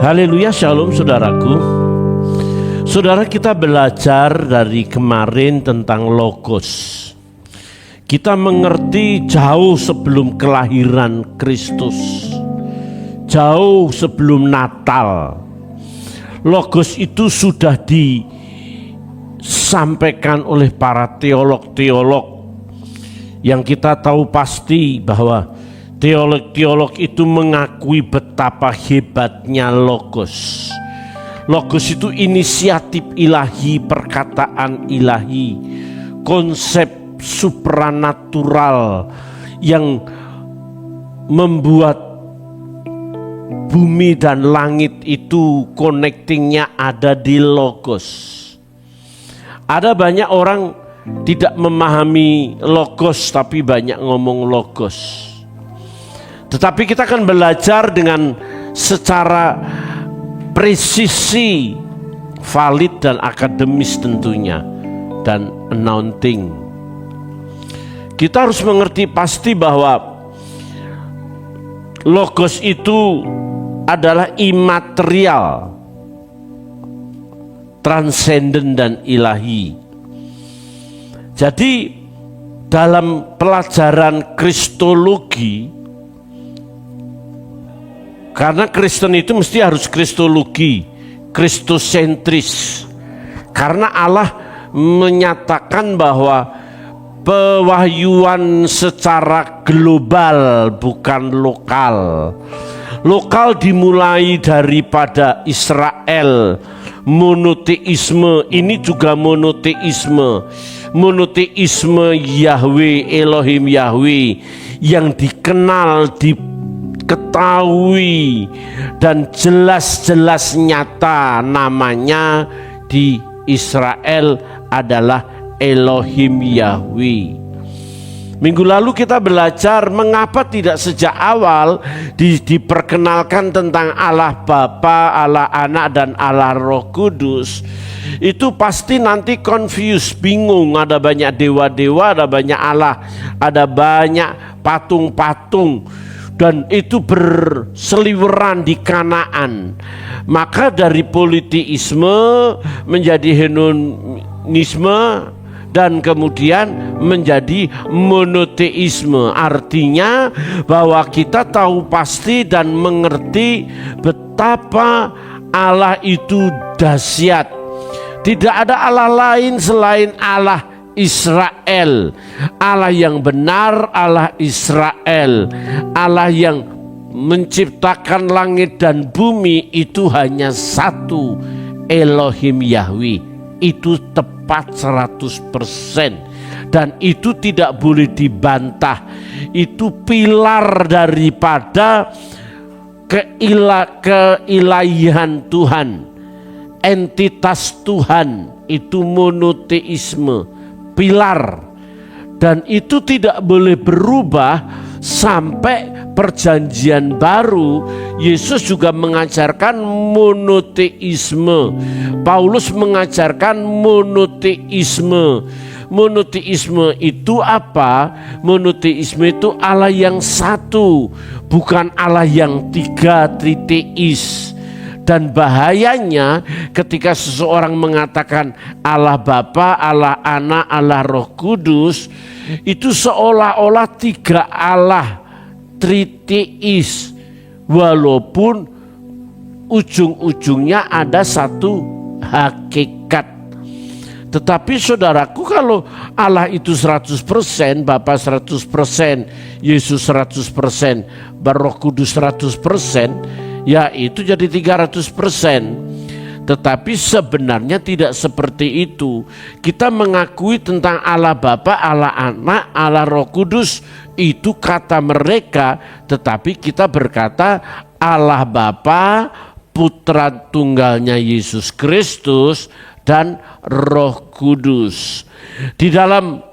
Haleluya, shalom saudaraku. Saudara, kita belajar dari kemarin tentang logos. Kita mengerti jauh sebelum kelahiran Kristus, jauh sebelum Natal, logos itu sudah disampaikan oleh para teolog-teolog yang kita tahu pasti bahwa teolog-teolog itu mengakui betapa hebatnya logos. Logos itu inisiatif ilahi, perkataan ilahi, konsep supranatural yang membuat bumi dan langit itu connectingnya ada di logos. Ada banyak orang tidak memahami logos tapi banyak ngomong logos. Tetapi kita akan belajar dengan secara presisi, valid dan akademis tentunya, dan anointing. Kita harus mengerti pasti bahwa logos itu adalah imaterial, transenden dan ilahi. Jadi dalam pelajaran kristologi, karena Kristen itu mesti harus kristologi, kristosentris. Karena Allah menyatakan bahwa pewahyuan secara global bukan lokal. Lokal dimulai daripada Israel, monoteisme, ini juga monoteisme. Monoteisme Yahweh, Elohim Yahweh yang dikenal, diketahui dan jelas-jelas nyata namanya di Israel adalah Elohim Yahweh. Minggu lalu kita belajar mengapa tidak sejak awal diperkenalkan tentang Allah Bapa, Allah Anak dan Allah Roh Kudus. Itu pasti nanti confused, bingung, ada banyak dewa-dewa, ada banyak Allah, ada banyak patung-patung, dan itu berseliweran di Kanaan. Maka dari politeisme menjadi hedonisme dan kemudian menjadi monoteisme. Artinya bahwa kita tahu pasti dan mengerti betapa Allah itu dahsyat. Tidak ada Allah lain selain Allah Israel. Allah yang benar, Allah Israel. Allah yang menciptakan langit dan bumi itu hanya satu, Elohim Yahweh. Itu tepat 100% dan itu tidak boleh dibantah. Itu pilar daripada keilahian Tuhan, entitas Tuhan, itu monoteisme, pilar, dan itu tidak boleh berubah sampai perjanjian baru. Yesus juga mengajarkan monoteisme. Paulus mengajarkan monoteisme. Monoteisme itu apa? Monoteisme itu Allah yang satu, bukan Allah yang tiga, triteis. Dan bahayanya ketika seseorang mengatakan Allah Bapa, Allah Anak, Allah Roh Kudus, itu seolah-olah tiga Allah, triteis, walaupun ujung-ujungnya ada satu hakikat. Tetapi saudaraku, kalau Allah itu 100%, Bapa 100%, Yesus 100%, Roh Kudus 100%, ya itu jadi 300%. Tetapi sebenarnya tidak seperti itu. Kita mengakui tentang Allah Bapa, Allah Anak, Allah Roh Kudus, itu kata mereka. Tetapi kita berkata Allah Bapa, Putra Tunggalnya Yesus Kristus, dan Roh Kudus. Di dalam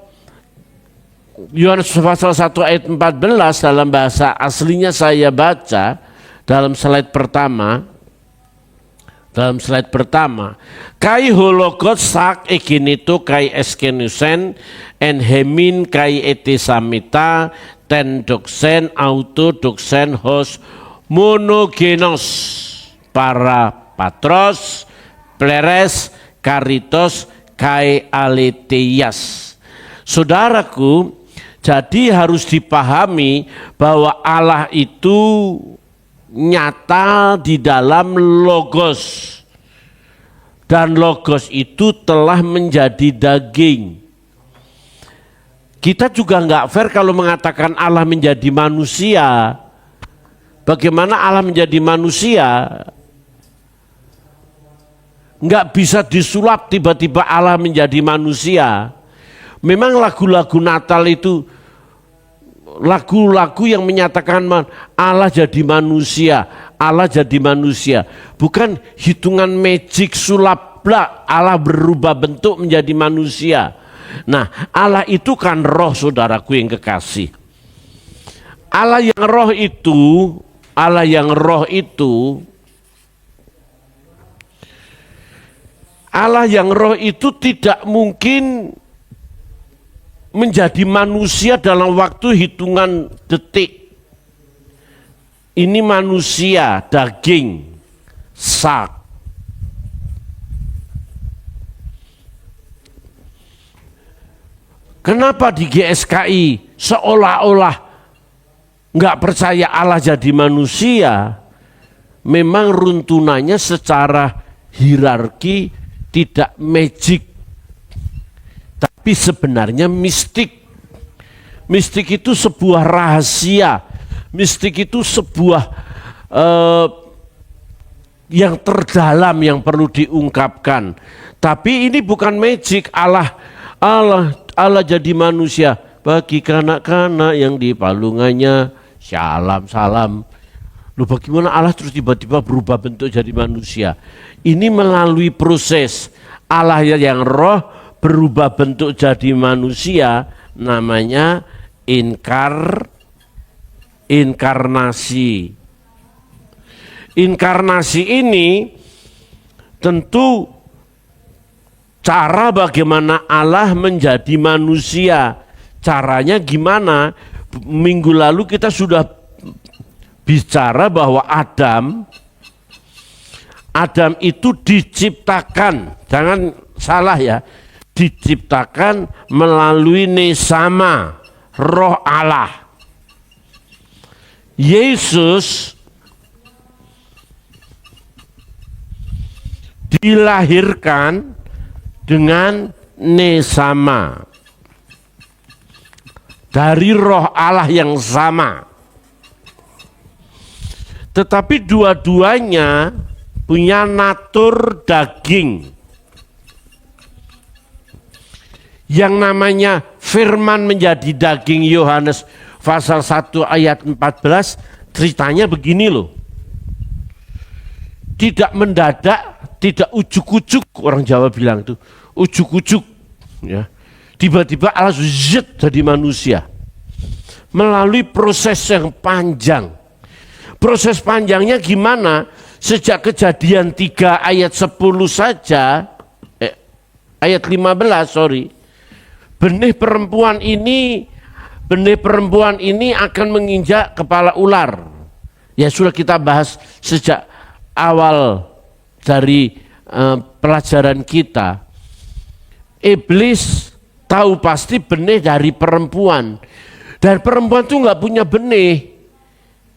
Yohanes pasal 1 ayat 14, dalam bahasa aslinya saya baca dalam slide pertama. Kai hologot sak eginito kai eskenusen en hemin kai etesamita ten doxen auto doxen hos monogenos. para patros, pleres, karitos, kai aletheas. Saudaraku, jadi harus dipahami bahwa Allah itu nyata di dalam logos. Dan logos itu telah menjadi daging. Kita juga nggak fair kalau mengatakan Allah menjadi manusia. Bagaimana Allah menjadi manusia? Nggak bisa disulap tiba-tiba Allah menjadi manusia. Memang lagu-lagu Natal itu lagu-lagu yang menyatakan Allah jadi manusia, Allah jadi manusia. Bukan hitungan magic sulap lah Allah berubah bentuk menjadi manusia. Nah, Allah itu kan roh, saudaraku yang kekasih. Allah yang roh itu tidak mungkin menjadi manusia dalam waktu hitungan detik. Ini manusia daging, sak. Kenapa di GSKI seolah-olah nggak percaya Allah jadi manusia? Memang runtunannya secara hierarki tidak magic, tapi sebenarnya mistik. Mistik itu sebuah rahasia. Mistik itu sebuah yang terdalam yang perlu diungkapkan. Tapi ini bukan magic. Allah jadi manusia bagi kanak-kanak yang di palungannya salam. Loh, bagaimana Allah terus tiba-tiba berubah bentuk jadi manusia? Ini melalui proses Allah yang roh berubah bentuk jadi manusia, namanya inkarnasi. Inkarnasi ini tentu cara bagaimana Allah menjadi manusia. Caranya gimana? Minggu lalu kita sudah bicara bahwa Adam itu diciptakan, jangan salah ya, diciptakan melalui nesama, roh Allah. Yesus dilahirkan dengan nesama dari roh Allah yang sama. Tetapi dua-duanya punya natur daging. Yang namanya firman menjadi daging, Yohanes pasal 1 ayat 14, ceritanya begini loh. Tidak mendadak, tidak ujuk-ujuk, orang Jawa bilang tuh, ujuk-ujuk. Ya. Tiba-tiba Allah jadi manusia. Melalui proses yang panjang. Proses panjangnya gimana? Sejak Kejadian 3 ayat 10 saja, ayat 15 benih perempuan ini akan menginjak kepala ular. Ya sudah kita bahas sejak awal dari pelajaran kita. Iblis tahu pasti benih dari perempuan. Dan perempuan itu nggak punya benih.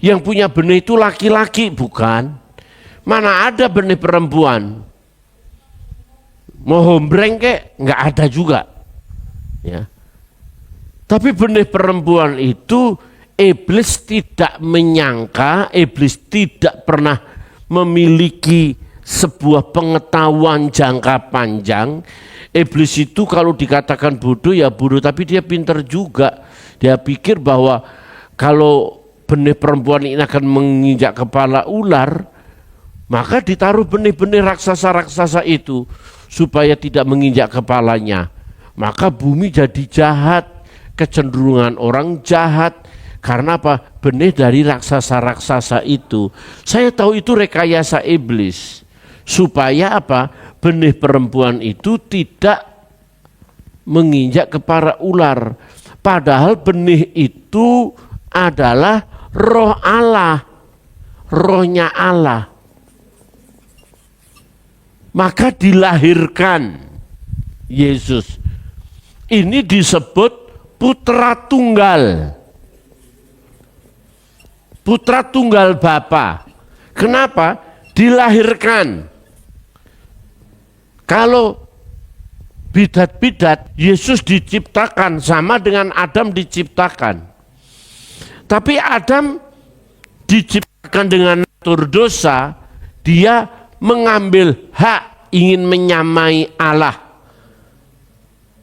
Yang punya benih itu laki-laki, bukan? Mana ada benih perempuan? Mau hombreng kek? Nggak ada juga. Ya. Tapi benih perempuan itu iblis tidak menyangka, iblis tidak pernah memiliki sebuah pengetahuan jangka panjang. Iblis itu kalau dikatakan bodoh ya bodoh, tapi dia pintar juga. Dia pikir bahwa kalau benih perempuan ini akan menginjak kepala ular, maka ditaruh benih-benih raksasa-raksasa itu supaya tidak menginjak kepalanya. Maka bumi jadi jahat, kecenderungan orang jahat. Karena apa? Benih dari raksasa-raksasa itu. Saya tahu itu rekayasa iblis. Supaya apa? Benih perempuan itu tidak menginjak kepala ular. Padahal benih itu adalah roh Allah. Rohnya Allah. maka dilahirkan Yesus. Ini disebut putra tunggal. Putra tunggal Bapa. Kenapa? Dilahirkan. Kalau bidat-bidat, Yesus diciptakan sama dengan Adam diciptakan. Tapi Adam diciptakan dengan natur dosa, dia mengambil hak ingin menyamai Allah.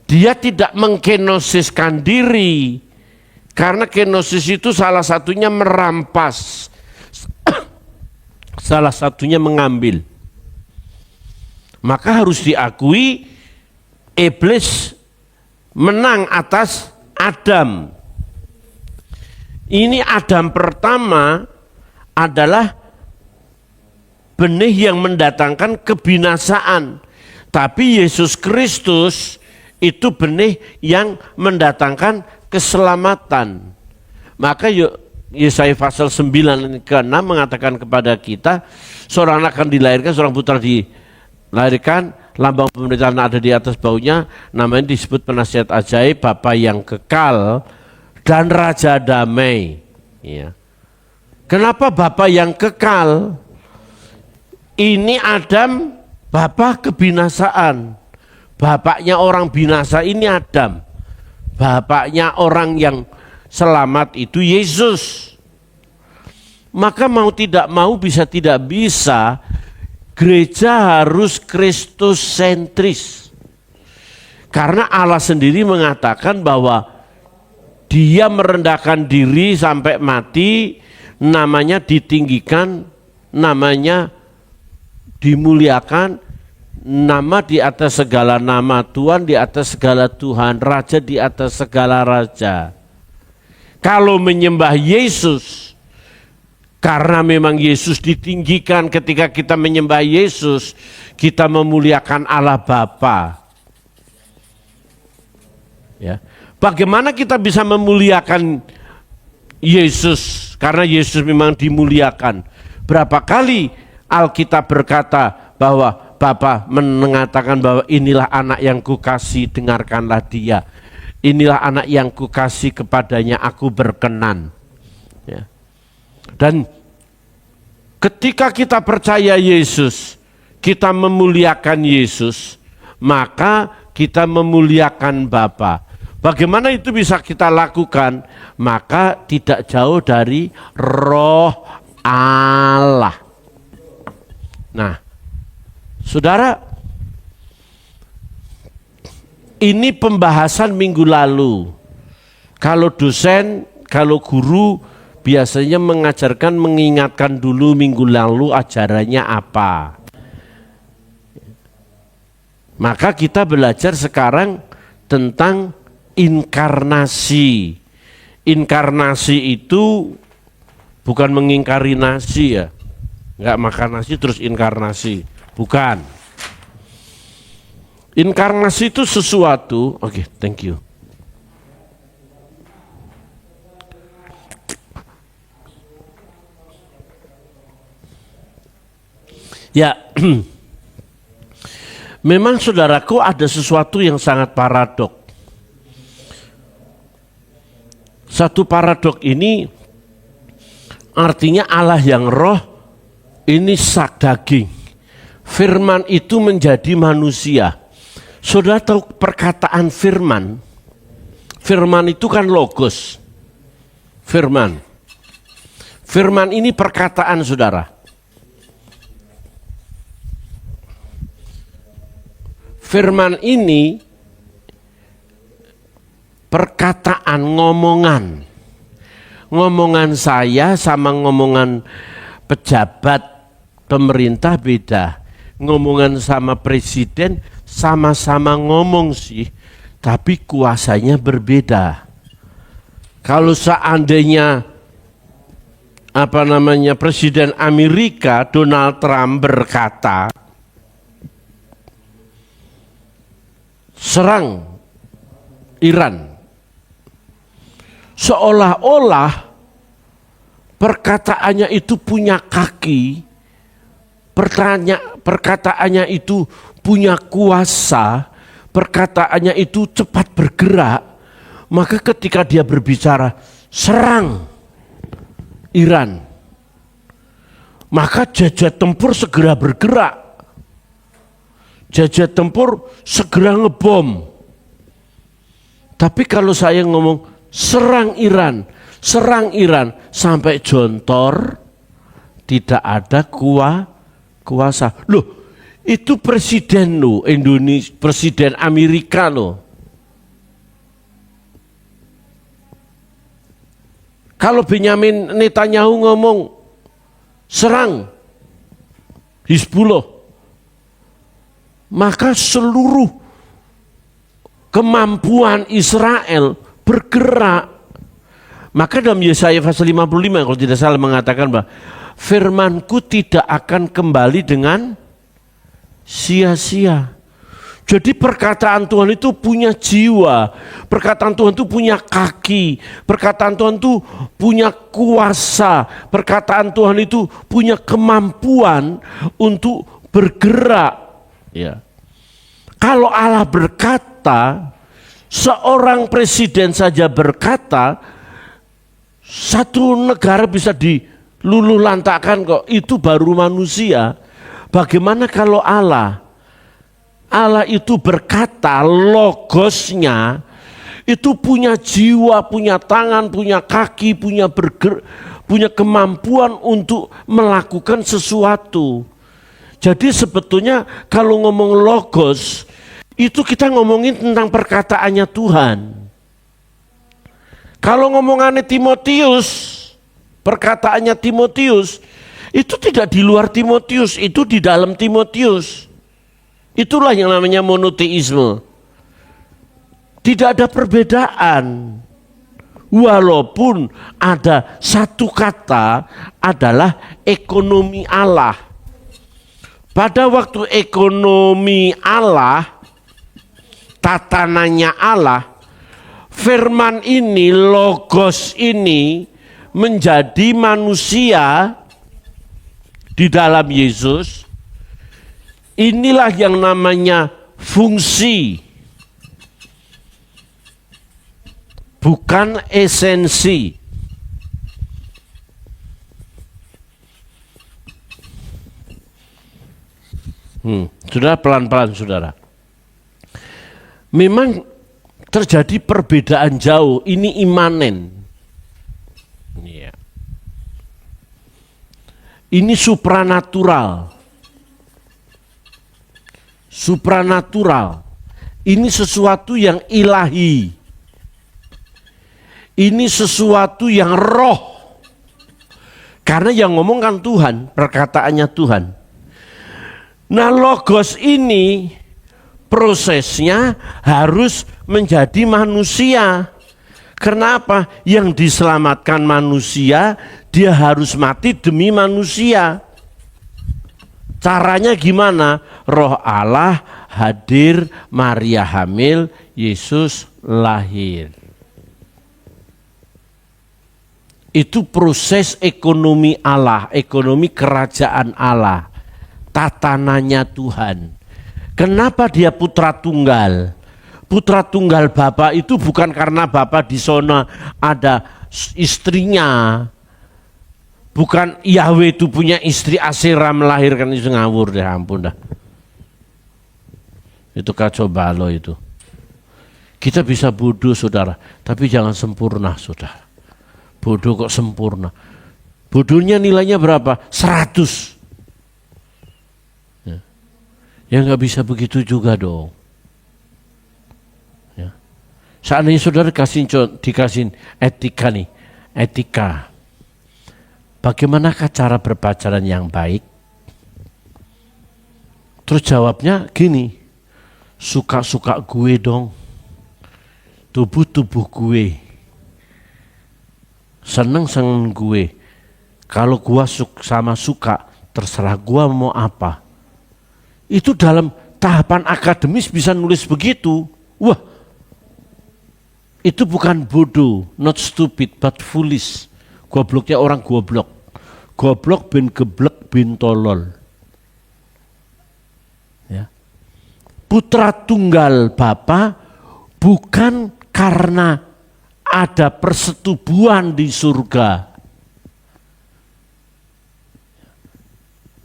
Dia tidak mengkenosiskan diri, karena kenosis itu salah satunya merampas, salah satunya mengambil. Maka harus diakui iblis menang atas Adam. Ini Adam pertama adalah benih yang mendatangkan kebinasaan. Tapi Yesus Kristus itu benih yang mendatangkan keselamatan. Maka Yesaya pasal 9 ke 6 mengatakan kepada kita, seorang anak akan dilahirkan, seorang putra dilahirkan, lambang pemerintahan ada di atas baunya, namanya disebut penasihat ajaib, Bapa yang kekal, dan Raja damai. Ya. Kenapa Bapa yang kekal? Ini Adam, bapa kebinasaan. Bapaknya orang binasa ini Adam. Bapaknya orang yang selamat itu Yesus. Maka mau tidak mau, bisa tidak bisa, gereja harus Kristus sentris. Karena Allah sendiri mengatakan bahwa Dia merendahkan diri sampai mati, namanya ditinggikan, namanya dimuliakan, nama di atas segala nama, Tuhan di atas segala Tuhan, Raja di atas segala raja. Kalau menyembah Yesus, karena memang Yesus ditinggikan, ketika kita menyembah Yesus, kita memuliakan Allah Bapa. Ya. Bagaimana kita bisa memuliakan Yesus? Karena Yesus memang dimuliakan. Berapa kali Alkitab berkata bahwa Bapa mengatakan bahwa inilah anak yang kukasih, dengarkanlah dia. Inilah anak yang kukasih, kepadanya aku berkenan. Ya. Dan ketika kita percaya Yesus, kita memuliakan Yesus, maka kita memuliakan Bapa. Bagaimana itu bisa kita lakukan? Maka tidak jauh dari Roh Allah. Nah, saudara, ini pembahasan minggu lalu. Kalau dosen, kalau guru biasanya mengajarkan, mengingatkan dulu minggu lalu ajarannya apa. Maka kita belajar sekarang tentang inkarnasi. Inkarnasi itu bukan mengingkari nasi ya. Enggak makan nasi terus inkarnasi. Bukan. Inkarnasi itu sesuatu, oke, thank you. Ya, memang saudaraku ada sesuatu yang sangat paradok. Satu paradok ini artinya Allah yang roh ini sak daging. Firman itu menjadi manusia. Saudara tahu perkataan firman? Firman itu kan logos. Firman. Firman ini perkataan saudara. Firman ini perkataan, ngomongan. Ngomongan saya sama ngomongan pejabat pemerintah beda. Ngomongan sama presiden sama-sama ngomong sih, tapi kuasanya berbeda. Kalau seandainya Presiden Amerika Donald Trump berkata, serang Iran, seolah-olah perkataannya itu punya kaki, perkataannya itu punya kuasa, perkataannya itu cepat bergerak, maka ketika dia berbicara serang Iran, maka jajah tempur segera bergerak, jajah tempur segera ngebom. Tapi kalau saya ngomong serang Iran sampai jontor, tidak ada kuasa. Loh, itu presiden loh, Indonesia, presiden Amerika loh. Kalau Benyamin Netanyahu ngomong serang Hizbullah, maka seluruh kemampuan Israel bergerak. Maka dalam Yesaya pasal 55 kalau tidak salah mengatakan bahwa firmanku tidak akan kembali dengan sia-sia. Jadi perkataan Tuhan itu punya jiwa, perkataan Tuhan itu punya kaki, perkataan Tuhan itu punya kuasa, perkataan Tuhan itu punya kemampuan untuk bergerak. Ya. Kalau Allah berkata, seorang presiden saja berkata, satu negara bisa diluluhlantakkan kok, itu baru manusia. Bagaimana kalau Allah? Allah itu berkata, logosnya itu punya jiwa, punya tangan, punya kaki, punya kemampuan untuk melakukan sesuatu. Jadi sebetulnya kalau ngomong logos, itu kita ngomongin tentang perkataannya Tuhan. Kalau ngomongannya Timotius, perkataannya Timotius, itu tidak di luar Timotius, itu di dalam Timotius. Itulah yang namanya monoteisme. Tidak ada perbedaan. Walaupun ada satu kata adalah ekonomi Allah. Pada waktu ekonomi Allah, tatanannya Allah, firman ini, logos ini menjadi manusia di dalam Yesus. Inilah yang namanya fungsi, bukan esensi. Saudara, pelan-pelan saudara. Memang terjadi perbedaan jauh, ini imanen. Ini supranatural. Supranatural. Ini sesuatu yang ilahi. Ini sesuatu yang roh. Karena yang ngomongkan Tuhan, perkataannya Tuhan. Nah, logos ini prosesnya harus menjadi manusia. Kenapa? Yang diselamatkan manusia, dia harus mati demi manusia. Caranya gimana? Roh Allah hadir, Maria hamil, Yesus lahir. Itu proses ekonomi Allah, ekonomi kerajaan Allah, tatanannya Tuhan. Kenapa dia putra tunggal? Putra tunggal Bapa itu bukan karena Bapa di sana ada istrinya. Bukan Yahweh itu punya istri Asera melahirkan, itu ngawur deh, ampun dah. Itu kacau balau itu. Kita bisa bodoh saudara, tapi jangan sempurna saudara. Bodoh kok sempurna. Bodohnya nilainya berapa? 100. Ya nggak bisa begitu juga dong. Ya. Seandainya saudara dikasih etika nih, etika. Bagaimanakah cara berpacaran yang baik? Terus jawabnya gini, suka-suka gue dong, tubuh-tubuh gue, seneng-seneng gue. Kalau gue sama suka, terserah gue mau apa. Itu dalam tahapan akademis bisa nulis begitu. Wah, itu bukan bodoh, not stupid, but foolish. Gobloknya orang goblok. Goblok bin geblek bin tolol. Ya. Putra tunggal Bapa bukan karena ada persetubuhan di surga.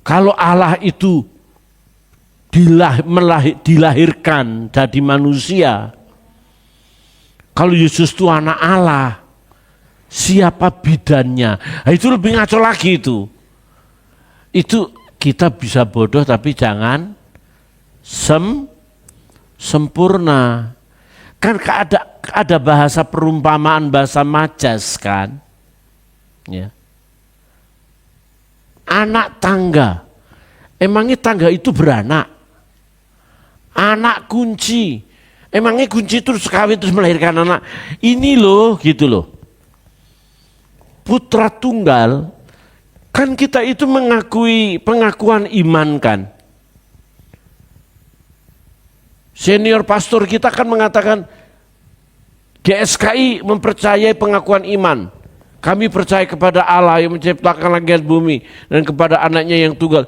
Kalau Allah itu dilahirkan jadi manusia, kalau Yesus itu anak Allah, siapa bidannya? Nah, itu lebih ngaco lagi itu. Itu kita bisa bodoh tapi jangan sempurna. Kan ada bahasa perumpamaan, bahasa majas kan. Ya. Anak tangga. Emangnya tangga itu beranak? Anak kunci. Emangnya kunci terus kawin terus melahirkan anak? Ini loh, gitu loh. Putra tunggal, kan kita itu mengakui pengakuan iman kan. Senior pastor kita kan mengatakan GSKI mempercayai pengakuan iman. Kami percaya kepada Allah yang menciptakan langit dan bumi dan kepada anaknya yang tunggal.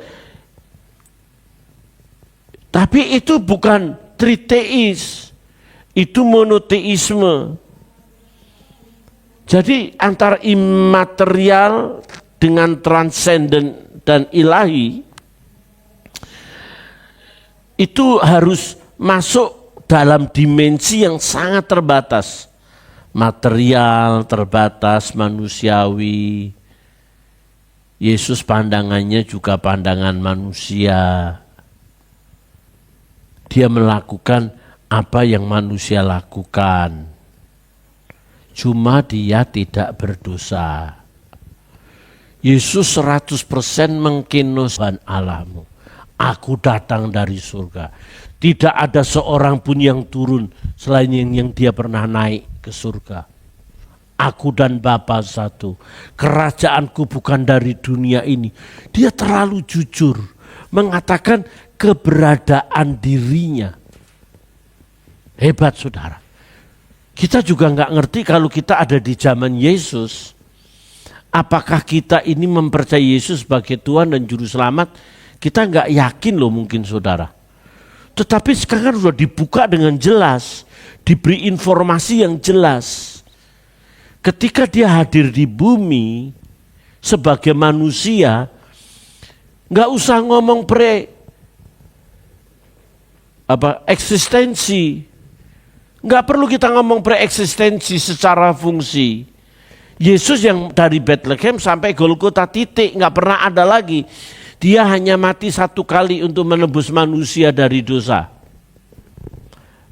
Tapi itu bukan triteis, itu monoteisme. Jadi antara imaterial dengan transenden dan ilahi itu harus masuk dalam dimensi yang sangat terbatas. Material terbatas, manusiawi. Yesus pandangannya juga pandangan manusia. Dia melakukan apa yang manusia lakukan. Cuma dia tidak berdosa. Yesus 100% mengkinoskan Allahmu. Aku datang dari surga. Tidak ada seorang pun yang turun selain yang dia pernah naik ke surga. Aku dan Bapa satu. Kerajaanku bukan dari dunia ini. Dia terlalu jujur mengatakan keberadaan dirinya. Hebat saudara. Kita juga nggak ngerti kalau kita ada di zaman Yesus. Apakah kita ini mempercayai Yesus sebagai Tuhan dan Juru Selamat? Kita nggak yakin loh mungkin saudara. Tetapi sekarang sudah dibuka dengan jelas, diberi informasi yang jelas. Ketika dia hadir di bumi sebagai manusia, nggak usah ngomong eksistensi, nggak perlu kita ngomong preeksistensi secara fungsi. Yesus yang dari Bethlehem sampai Golgota titik, nggak pernah ada lagi. Dia hanya mati satu kali untuk menebus manusia dari dosa.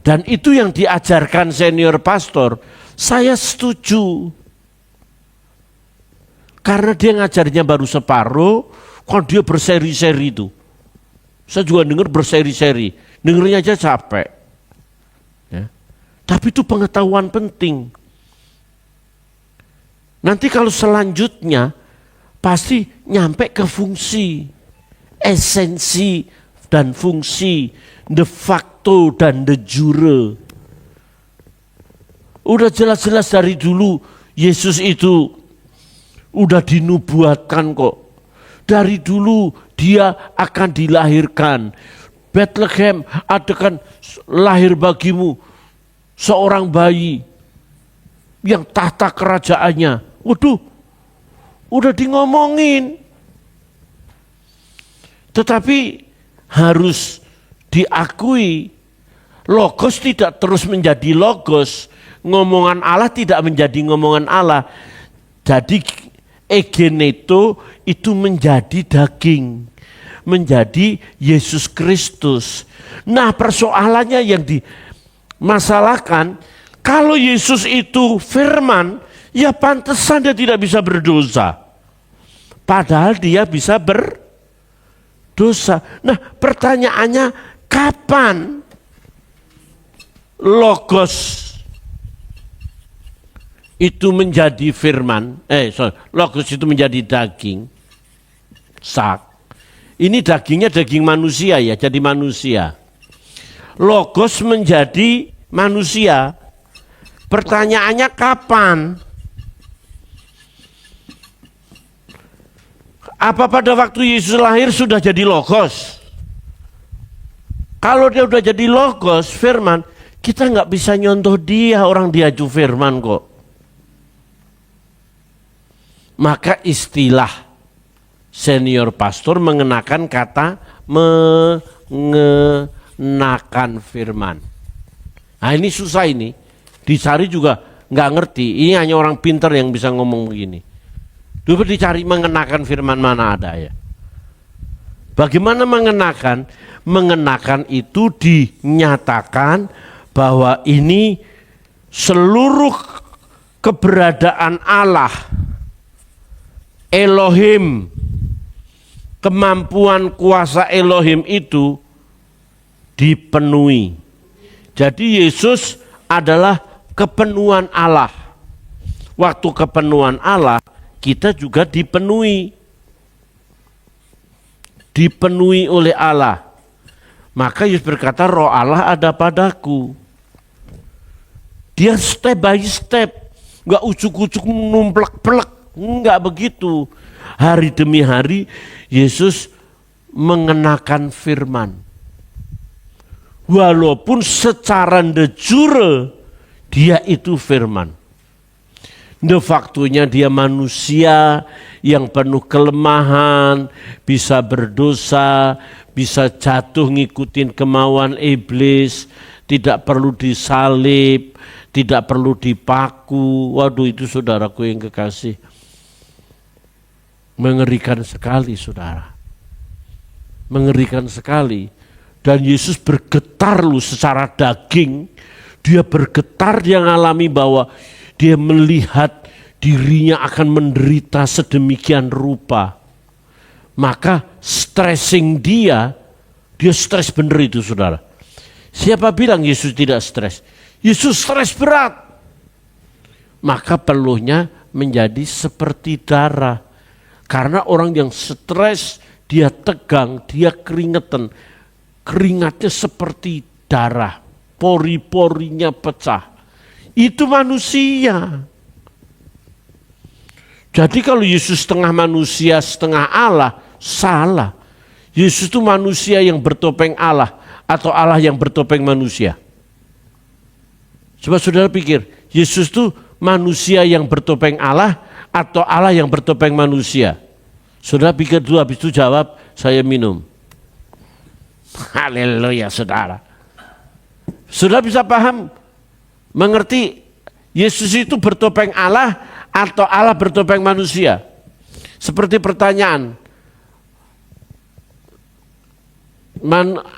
Dan itu yang diajarkan senior pastor, saya setuju. Karena dia ngajarnya baru separuh, kalau dia berseri-seri itu. Saya juga dengar berseri-seri, dengernya aja capek. Ya. Tapi itu pengetahuan penting. Nanti kalau selanjutnya, pasti nyampe ke fungsi. Esensi dan fungsi, de facto dan de jure. Udah jelas-jelas dari dulu Yesus itu udah dinubuatkan kok. Dari dulu dia akan dilahirkan. Bethlehem akan lahir bagimu seorang bayi yang tahta kerajaannya. Waduh, udah di ngomongin. Tetapi harus diakui, logos tidak terus menjadi logos, ngomongan Allah tidak menjadi ngomongan Allah. Jadi egeneto itu menjadi daging, menjadi Yesus Kristus. Nah persoalannya yang dimasalahkan, kalau Yesus itu firman, ya pantesan dia tidak bisa berdosa. Padahal dia bisa berdosa. Nah pertanyaannya, kapan logos itu menjadi firman, logos itu menjadi daging, sak. Ini dagingnya daging manusia ya, jadi manusia. Logos menjadi manusia. Pertanyaannya kapan? Apa pada waktu Yesus lahir sudah jadi logos? Kalau dia udah jadi logos, firman, kita nggak bisa nyontoh dia, orang dia ju firman kok. Maka istilah senior pastor mengenakan kata mengenakan firman. Nah ini susah ini, dicari juga nggak ngerti. Ini hanya orang pintar yang bisa ngomong begini. Coba dicari mengenakan firman mana ada ya. Bagaimana mengenakan? Mengenakan itu dinyatakan bahwa ini seluruh keberadaan Allah, Elohim, kemampuan kuasa Elohim itu dipenuhi. Jadi Yesus adalah kepenuhan Allah. Waktu kepenuhan Allah, kita juga dipenuhi. Dipenuhi oleh Allah. Maka Yesus berkata, roh Allah ada padaku. Dia step by step, nggak ucuk-ucuk numplek-plek, nggak begitu. Hari demi hari Yesus mengenakan firman. Walaupun secara de jure dia itu firman. De faktonya dia manusia yang penuh kelemahan, bisa berdosa, bisa jatuh ngikutin kemauan iblis, tidak perlu disalib, tidak perlu dipaku. Waduh itu saudaraku yang kekasih. Mengerikan sekali saudara. Mengerikan sekali. Dan Yesus bergetar loh secara daging. Dia bergetar, dia ngalami bahwa dia melihat dirinya akan menderita sedemikian rupa. Maka stressing dia stres bener itu saudara. Siapa bilang Yesus tidak stres? Yesus stres berat. Maka peluhnya menjadi seperti darah. Karena orang yang stres, dia tegang, dia keringetan. Keringatnya seperti darah, pori-porinya pecah. Itu manusia. Jadi kalau Yesus setengah manusia, setengah Allah, salah. Yesus itu manusia yang bertopeng Allah atau Allah yang bertopeng manusia. Coba saudara pikir, Yesus itu manusia yang bertopeng Allah atau Allah yang bertopeng manusia? Saudara pikir dulu, habis itu jawab, saya minum. Haleluya saudara. Saudara bisa paham, mengerti Yesus itu bertopeng Allah atau Allah bertopeng manusia? Seperti pertanyaan,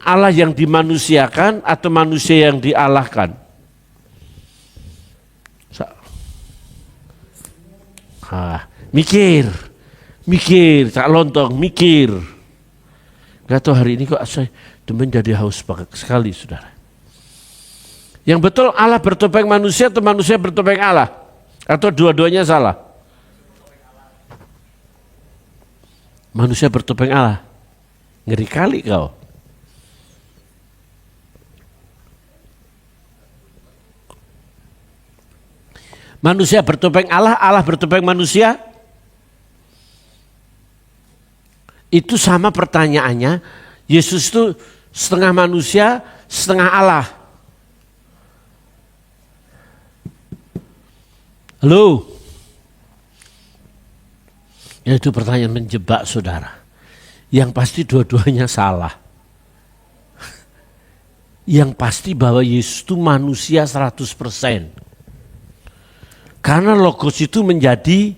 Allah yang dimanusiakan atau manusia yang dialahkan? Mikir, tak lontong, mikir. Gak tahu hari ini kok saya demen jadi haus sekali saudara. Yang betul Allah bertopeng manusia atau manusia bertopeng Allah? Atau dua-duanya salah? Manusia bertopeng Allah. Ngeri kali kau. Manusia bertopeng Allah, Allah bertopeng manusia? Itu sama pertanyaannya. Yesus itu setengah manusia, setengah Allah. Halo? Ya itu pertanyaan menjebak saudara. Yang pasti dua-duanya salah. Yang pasti bahwa Yesus itu manusia 100%. Karena logos itu menjadi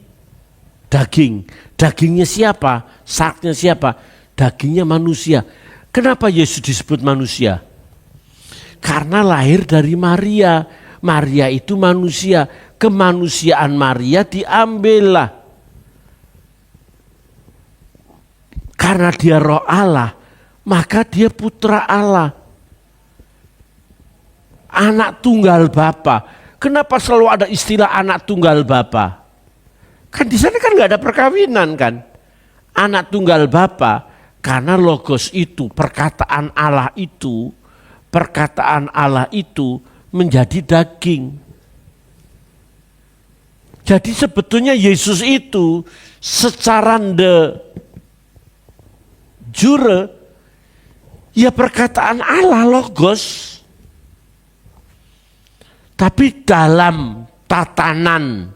daging. Dagingnya siapa? Saknya siapa? Dagingnya manusia. Kenapa Yesus disebut manusia? Karena lahir dari Maria. Maria itu manusia. Kemanusiaan Maria diambillah. Karena dia roh Allah, maka dia putra Allah. Anak tunggal Bapa. Kenapa selalu ada istilah anak tunggal Bapa? Kan di sana kan nggak ada perkawinan kan? Anak tunggal Bapa, karena logos itu, perkataan Allah itu menjadi daging. Jadi sebetulnya Yesus itu secara de jure Ya perkataan Allah, logos. Tapi dalam tatanan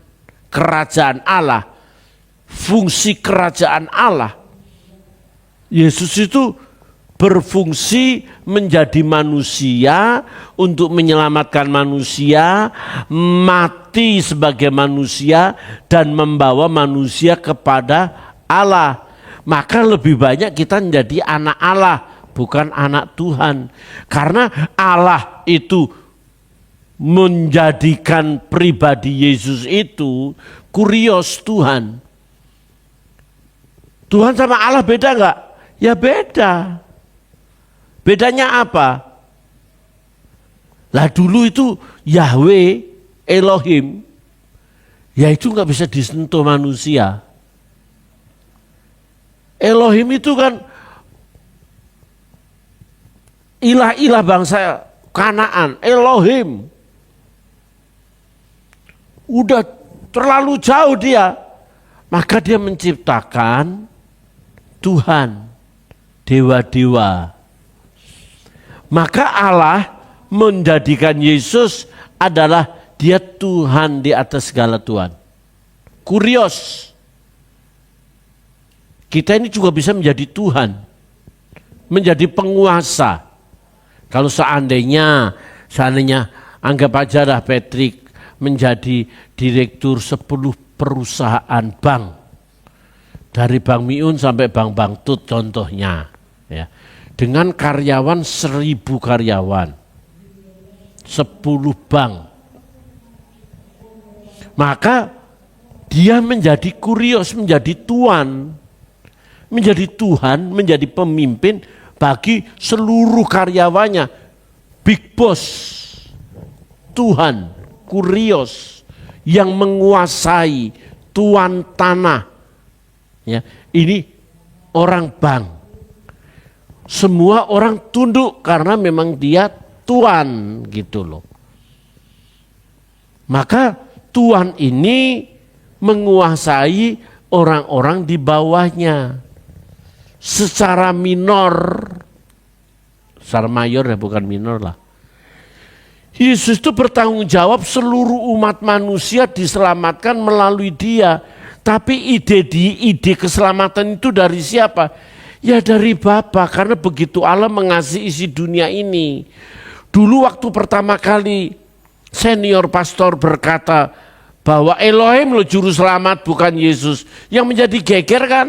kerajaan Allah, fungsi kerajaan Allah, Yesus itu berfungsi menjadi manusia untuk menyelamatkan manusia, mati sebagai manusia dan membawa manusia kepada Allah. Maka lebih banyak kita menjadi anak Allah, bukan anak Tuhan. Karena Allah itu menjadikan pribadi Yesus itu kurios Tuhan. Tuhan sama Allah beda enggak? Ya beda. Bedanya apa? Lah dulu itu Yahweh, Elohim, ya itu nggak bisa disentuh manusia. Elohim itu kan ilah-ilah bangsa Kanaan, Elohim. Udah terlalu jauh dia. Maka dia menciptakan Tuhan, dewa-dewa. Maka Allah menjadikan Yesus adalah dia Tuhan di atas segala Tuhan. Kurios. Kita ini juga bisa menjadi Tuhan. Menjadi penguasa. Kalau seandainya anggap aja lah Patrick menjadi direktur 10 perusahaan bank. Dari Bank Miun sampai Bank Bangtut contohnya. Ya. Dengan karyawan 1000 karyawan, 10 bank. Maka dia menjadi kurios, menjadi tuan. Menjadi Tuhan, menjadi pemimpin bagi seluruh karyawannya. Big boss, Tuhan, kurios yang menguasai, tuan tanah. Ya, ini orang bank. Semua orang tunduk karena memang dia tuan gitu loh. Maka tuan ini menguasai orang-orang di bawahnya secara minor, secara mayor ya bukan minor lah. Yesus itu bertanggung jawab seluruh umat manusia diselamatkan melalui dia. Tapi ide keselamatan itu dari siapa? Ya dari Bapa, karena begitu Allah mengasihi isi dunia ini. Dulu waktu pertama kali senior pastor berkata bahwa Elohim lo juru selamat bukan Yesus. Yang menjadi geger kan?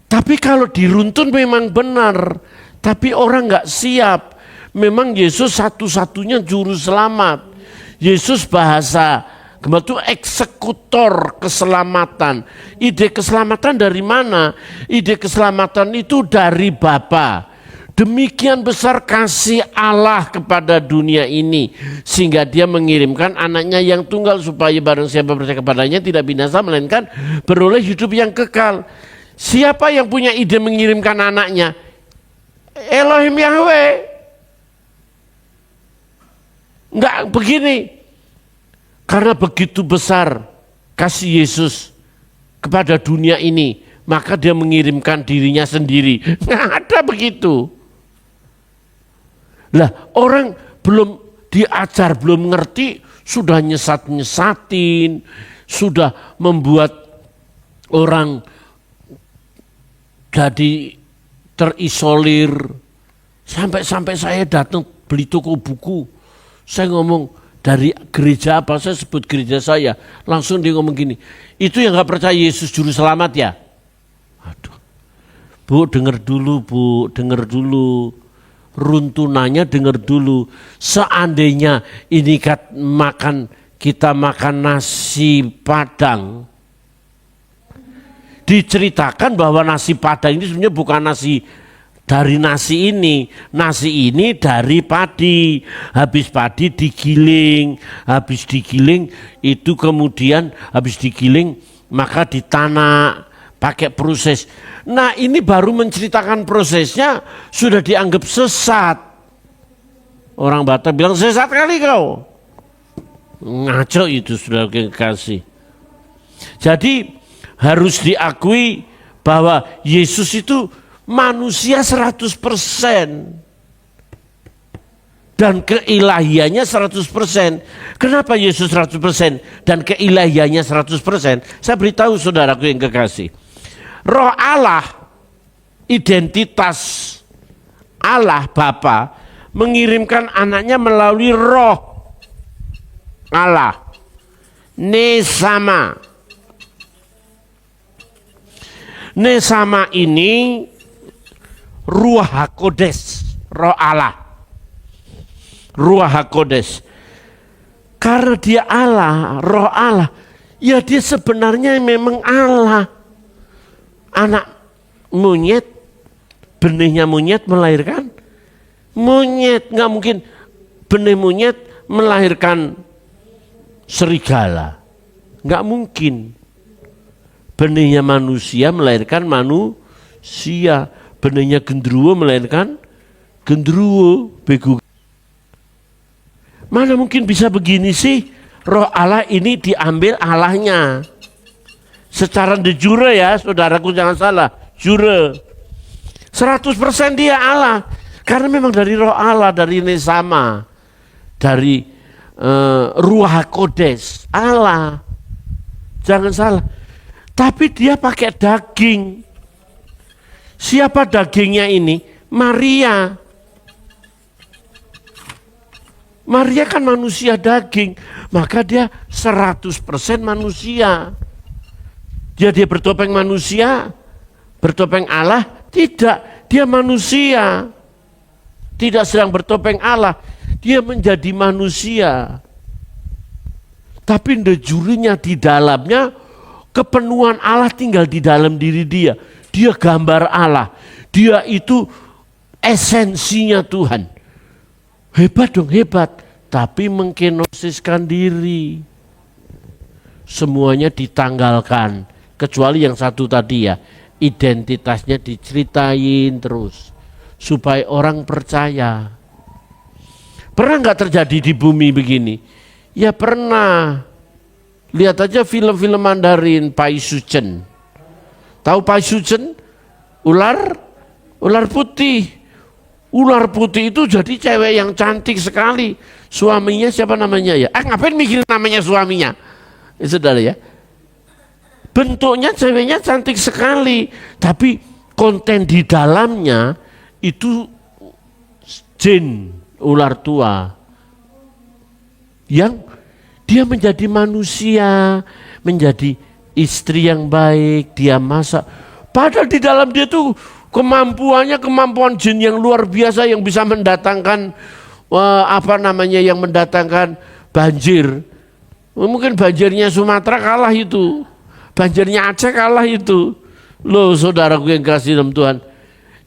Tapi kalau diruntun memang benar. Tapi orang gak siap. Memang Yesus satu-satunya juru selamat. Yesus bahasa itu eksekutor keselamatan. Ide keselamatan dari mana? Ide keselamatan itu dari Bapa. Demikian besar kasih Allah kepada dunia ini. Sehingga dia mengirimkan anaknya yang tunggal supaya barang siapa percaya kepadanya tidak binasa melainkan beroleh hidup yang kekal. Siapa yang punya ide mengirimkan anaknya? Elohim Yahweh. Enggak begini. Karena begitu besar kasih Yesus kepada dunia ini, maka dia mengirimkan dirinya sendiri. Nggak ada begitu. Lah orang belum diajar, belum ngerti, sudah nyesat-nyesatin, sudah membuat orang jadi terisolir. Sampai saya datang beli toko buku, saya ngomong, dari gereja apa, saya sebut gereja saya, langsung dia ngomong gini, itu yang gak percaya Yesus juru selamat ya? Aduh, Bu dengar dulu Bu, dengar dulu, runtunannya dengar dulu. Seandainya ini kita makan nasi Padang, diceritakan bahwa nasi Padang ini sebenarnya bukan nasi dari nasi ini dari padi, habis padi digiling, habis digiling itu kemudian habis digiling maka ditanak pakai proses. Nah ini baru menceritakan prosesnya sudah dianggap sesat. Orang Batak bilang sesat kali kau. Ngaco itu sudah kasih. Jadi harus diakui bahwa Yesus itu manusia 100% dan keilahiannya 100%. Kenapa Yesus 100% dan keilahiannya 100%? Saya beritahu saudaraku yang kekasih. Roh Allah, identitas Allah Bapa mengirimkan anaknya melalui roh Allah. Nesama. Nesama ini Ruach HaKodes, roh Allah. Ruach HaKodes. Karena dia Allah, roh Allah, ya dia sebenarnya memang Allah. Anak monyet, benihnya monyet melahirkan monyet. Nggak mungkin benih monyet melahirkan serigala. Nggak mungkin. Benihnya manusia melahirkan manusia. Benihnya genderuwo melahirkan genderuwo. Bego. Mana mungkin bisa begini sih? Roh Allah ini diambil Allahnya. Secara de jure ya, saudaraku jangan salah. Jure. 100% dia Allah. Karena memang dari roh Allah, dari Nesama. Dari Ruach HaKodes. Allah. Jangan salah. Tapi dia pakai daging. Siapa dagingnya ini? Maria. Maria kan manusia daging, maka dia 100% manusia. Dia bertopeng manusia, bertopeng Allah? Tidak, dia manusia. Tidak sedang bertopeng Allah, dia menjadi manusia. Tapi jurinya di dalamnya, kepenuhan Allah tinggal di dalam diri dia. Dia gambar Allah, dia itu esensinya Tuhan. Hebat dong, hebat. Tapi mengkenosiskan diri. Semuanya ditanggalkan. Kecuali yang satu tadi ya. Identitasnya diceritain terus. Supaya orang percaya. Pernah gak terjadi di bumi begini? Ya pernah. Lihat aja film-film Mandarin, Pai Shu-chen. Tahu Pai Shu-chen? Ular putih. Ular putih itu jadi cewek yang cantik sekali. Suaminya siapa namanya ya? Ngapain mikirin namanya suaminya? Saudara ya. Bentuknya ceweknya cantik sekali. Tapi konten di dalamnya itu jin, ular tua. Yang dia menjadi manusia, menjadi istri yang baik, dia masak. Padahal di dalam dia tuh kemampuan jin yang luar biasa yang bisa mendatangkan yang mendatangkan banjir. Mungkin banjirnya Sumatera kalah itu, banjirnya Aceh kalah itu. Loh saudaraku yang kasih dalam Tuhan,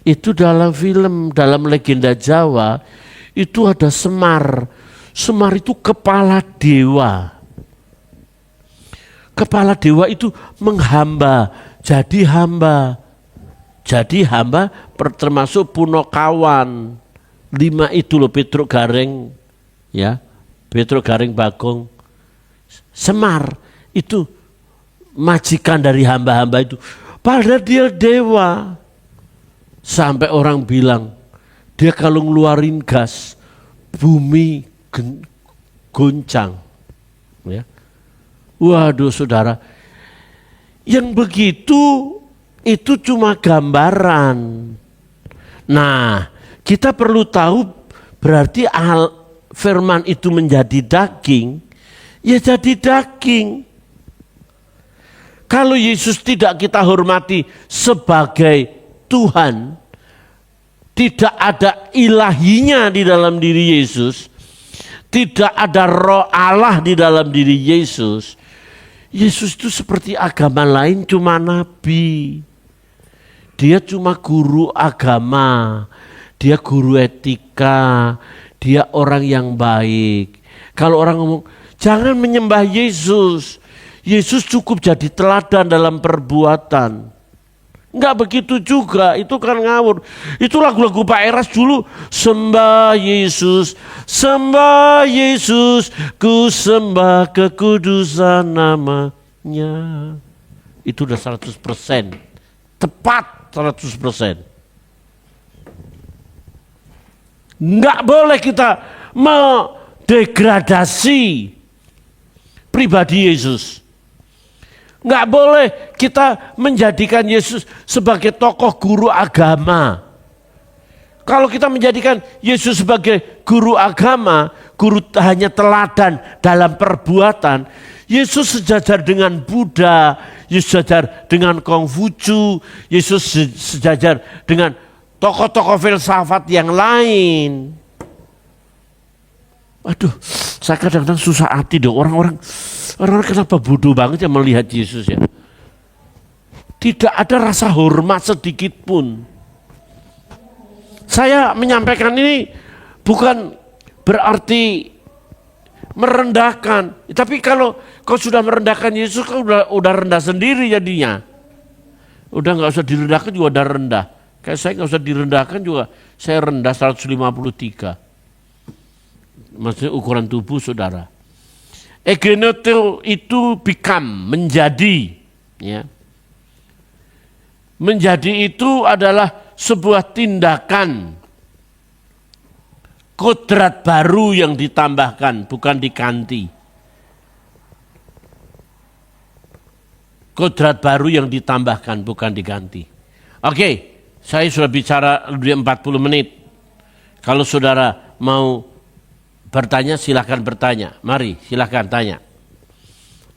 itu dalam film, dalam legenda Jawa itu ada Semar. Semar itu kepala dewa. Kepala dewa itu menghamba, jadi hamba. Jadi hamba termasuk Punokawan. 5 itu loh, Petruk Gareng, ya, Petruk Gareng Bagong. Semar itu majikan dari hamba-hamba itu. Padahal dia dewa. Sampai orang bilang, dia kalau ngeluarin gas, bumi goncang. Ya. Waduh saudara, yang begitu itu cuma gambaran. Nah, kita perlu tahu berarti firman itu menjadi daging, ya jadi daging. Kalau Yesus tidak kita hormati sebagai Tuhan, tidak ada ilahinya di dalam diri Yesus, tidak ada roh Allah di dalam diri Yesus. Yesus itu seperti agama lain, cuma nabi. Dia cuma guru agama, dia guru etika, dia orang yang baik. Kalau orang ngomong, jangan menyembah Yesus. Yesus cukup jadi teladan dalam perbuatan. Enggak begitu juga, itu kan ngawur. Itu lagu-lagu Pak Eras dulu. Sembah Yesus, ku sembah kekudusan namanya. Itu udah 100%. tepat 100%. Enggak boleh kita mendegradasi pribadi Yesus. Enggak boleh kita menjadikan Yesus sebagai tokoh guru agama. Kalau kita menjadikan Yesus sebagai guru agama, guru hanya teladan dalam perbuatan, Yesus sejajar dengan Buddha, Yesus sejajar dengan Konghucu, Yesus sejajar dengan tokoh-tokoh filsafat yang lain. Aduh, saya kadang-kadang susah hati dong, orang-orang kenapa bodoh banget ya melihat Yesus ya. Tidak ada rasa hormat sedikit pun. Saya menyampaikan ini bukan berarti merendahkan, tapi kalau kau sudah merendahkan Yesus, kau udah rendah sendiri jadinya. Udah nggak usah direndahkan juga udah rendah. Kayak saya nggak usah direndahkan juga, saya rendah 153. Maksudnya ukuran tubuh saudara. Egenoto itu become, menjadi. Ya. Menjadi itu adalah sebuah tindakan kodrat baru yang ditambahkan, bukan diganti. Kodrat baru yang ditambahkan, bukan diganti. Oke, saya sudah bicara lebih 40 menit. Kalau saudara mau bertanya, silakan bertanya. Mari, silakan tanya.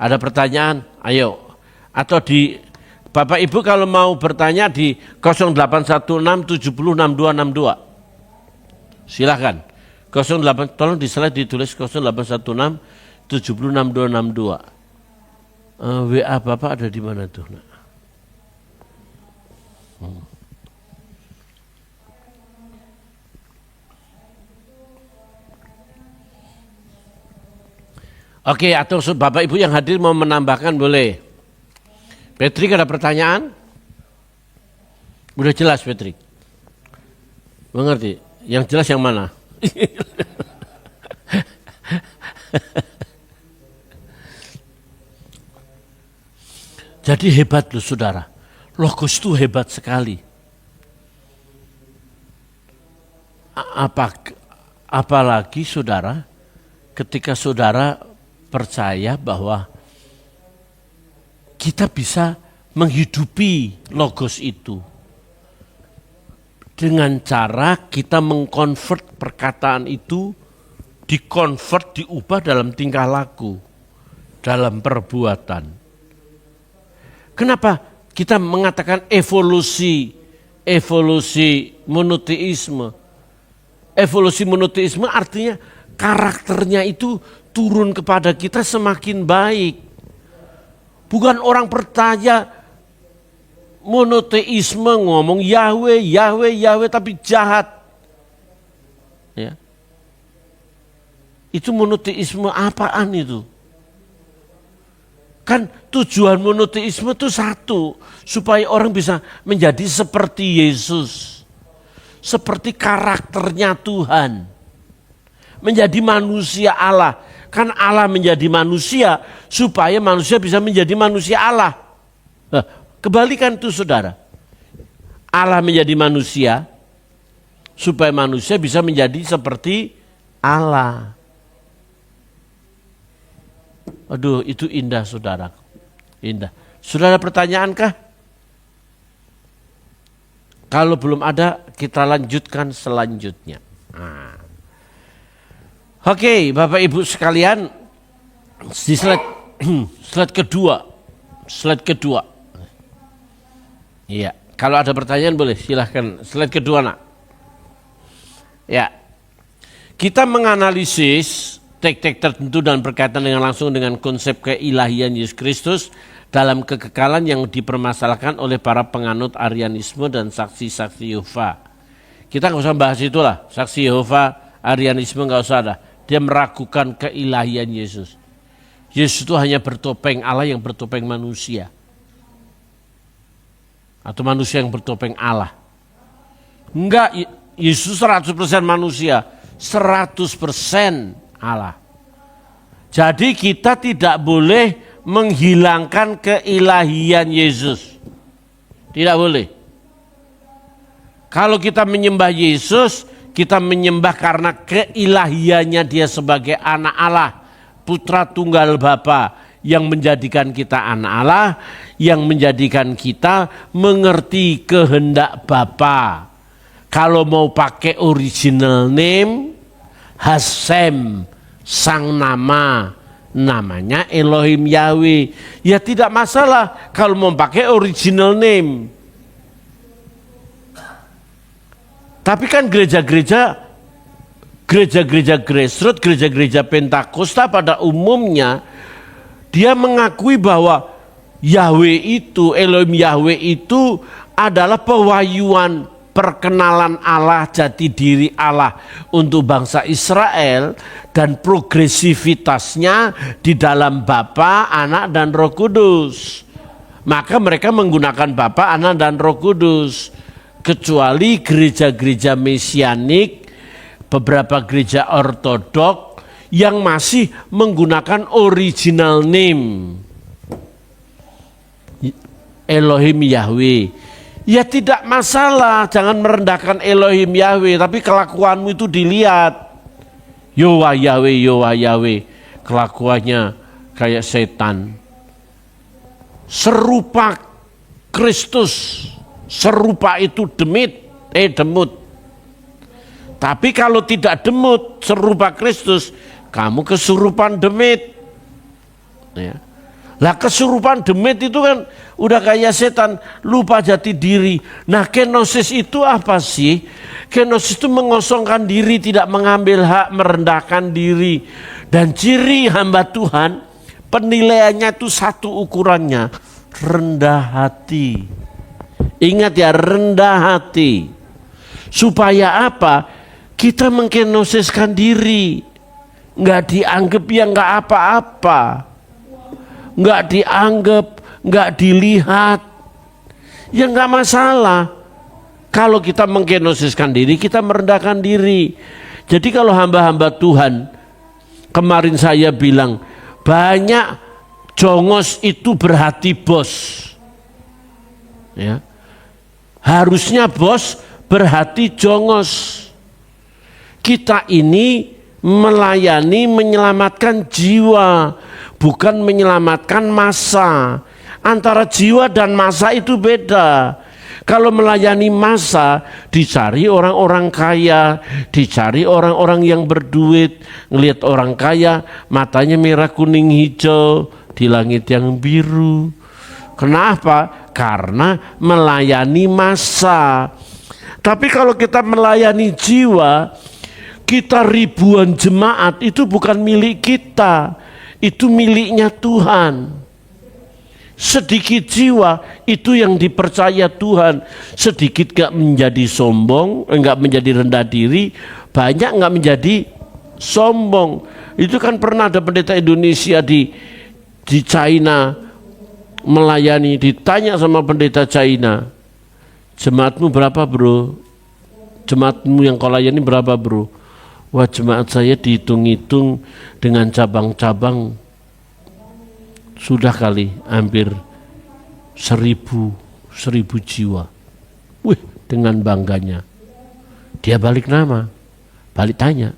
Ada pertanyaan? Ayo. Atau di Bapak Ibu kalau mau bertanya di 0816706262. Silakan. 08, tolong di slide ditulis 0816706262. WA Bapak ada di mana tuh? Oke, atau Bapak Ibu yang hadir mau menambahkan boleh. Patrick ada pertanyaan? Udah jelas Patrick? Mengerti? Yang jelas yang mana? Jadi hebat loh saudara. Logos itu hebat sekali. Apalagi saudara, ketika saudara percaya bahwa kita bisa menghidupi logos itu dengan cara kita mengkonvert perkataan itu, diubah dalam tingkah laku, dalam perbuatan. Kenapa kita mengatakan evolusi monoteisme? Evolusi monoteisme artinya karakternya itu turun kepada kita semakin baik. Bukan orang percaya monoteisme ngomong Yahweh tapi jahat. Ya. Itu monoteisme apaan itu? Kan tujuan monoteisme itu satu, supaya orang bisa menjadi seperti Yesus. Seperti karakternya Tuhan. Menjadi manusia Allah. Kan Allah menjadi manusia supaya manusia bisa menjadi manusia Allah. Kebalikan itu saudara. Allah menjadi manusia supaya manusia bisa menjadi seperti Allah. Aduh, itu indah saudara. Indah. Sudah ada pertanyaan kah? Kalau belum ada, kita lanjutkan selanjutnya. Oke, Bapak Ibu sekalian, di slide kedua. Iya, kalau ada pertanyaan boleh silahkan. Slide kedua nak. Ya, kita menganalisis teks-teks tertentu dan berkaitan dengan langsung dengan konsep keilahian Yesus Kristus dalam kekekalan yang dipermasalahkan oleh para penganut Arianisme dan saksi-saksi Yehova. Kita nggak usah bahas itulah, saksi Yehova, Arianisme nggak usah ada. Dia meragukan keilahian Yesus. Yesus itu hanya bertopeng Allah yang bertopeng manusia. Atau manusia yang bertopeng Allah. Enggak, Yesus 100% manusia, 100% Allah. Jadi kita tidak boleh menghilangkan keilahian Yesus. Tidak boleh. Kalau kita menyembah Yesus, kita menyembah karena keilahiannya dia sebagai anak Allah, putra tunggal Bapa yang menjadikan kita anak Allah, yang menjadikan kita mengerti kehendak Bapa. Kalau mau pakai original name, Hasem, sang nama, namanya Elohim Yahweh. Ya tidak masalah kalau mau pakai original name. Tapi kan gereja-gereja grassroots, gereja-gereja Pentakosta pada umumnya dia mengakui bahwa Yahweh itu, Elohim Yahweh itu adalah pewahyuan perkenalan Allah, jati diri Allah untuk bangsa Israel dan progresivitasnya di dalam Bapa, Anak dan Roh Kudus. Maka mereka menggunakan Bapa, Anak dan Roh Kudus. Kecuali gereja-gereja mesianik, beberapa gereja ortodok yang masih menggunakan original name Elohim Yahweh. Ya tidak masalah, jangan merendahkan Elohim Yahweh, tapi kelakuanmu itu dilihat. Yowa Yahweh, kelakuannya kayak setan. Serupa Kristus. Serupa itu demut. Tapi kalau tidak demut, serupa Kristus, kamu kesurupan demit. Ya. Lah kesurupan demit itu kan udah kayak setan, lupa jati diri. Nah kenosis itu apa sih? Kenosis itu mengosongkan diri, tidak mengambil hak, merendahkan diri. Dan ciri hamba Tuhan, penilaiannya itu satu ukurannya, rendah hati. Ingat ya, rendah hati. Supaya apa? Kita mengkenosiskan diri. Nggak dianggap ya nggak apa-apa. Nggak dianggap, nggak dilihat. Ya nggak masalah. Kalau kita mengkenosiskan diri, kita merendahkan diri. Jadi kalau hamba-hamba Tuhan, kemarin saya bilang, banyak jongos itu berhati bos. Ya. Harusnya bos berhati jongos. Kita ini melayani, menyelamatkan jiwa, bukan menyelamatkan massa. Antara jiwa dan massa itu beda. Kalau melayani massa, dicari orang-orang kaya, dicari orang-orang yang berduit. Ngelihat orang kaya, matanya merah, kuning, hijau, di langit yang biru. Kenapa? Karena melayani massa. Tapi kalau kita melayani jiwa, kita ribuan jemaat, itu bukan milik kita, itu miliknya Tuhan. Sedikit jiwa itu yang dipercaya Tuhan. Sedikit gak menjadi sombong, gak menjadi rendah diri, banyak gak menjadi sombong. Itu kan pernah ada pendeta Indonesia di China melayani, ditanya sama pendeta China, jemaatmu berapa bro? Jemaatmu yang kau layani berapa bro? Wah jemaat saya dihitung-hitung dengan cabang-cabang sudah kali hampir 1000 jiwa. Wih, dengan bangganya dia balik tanya,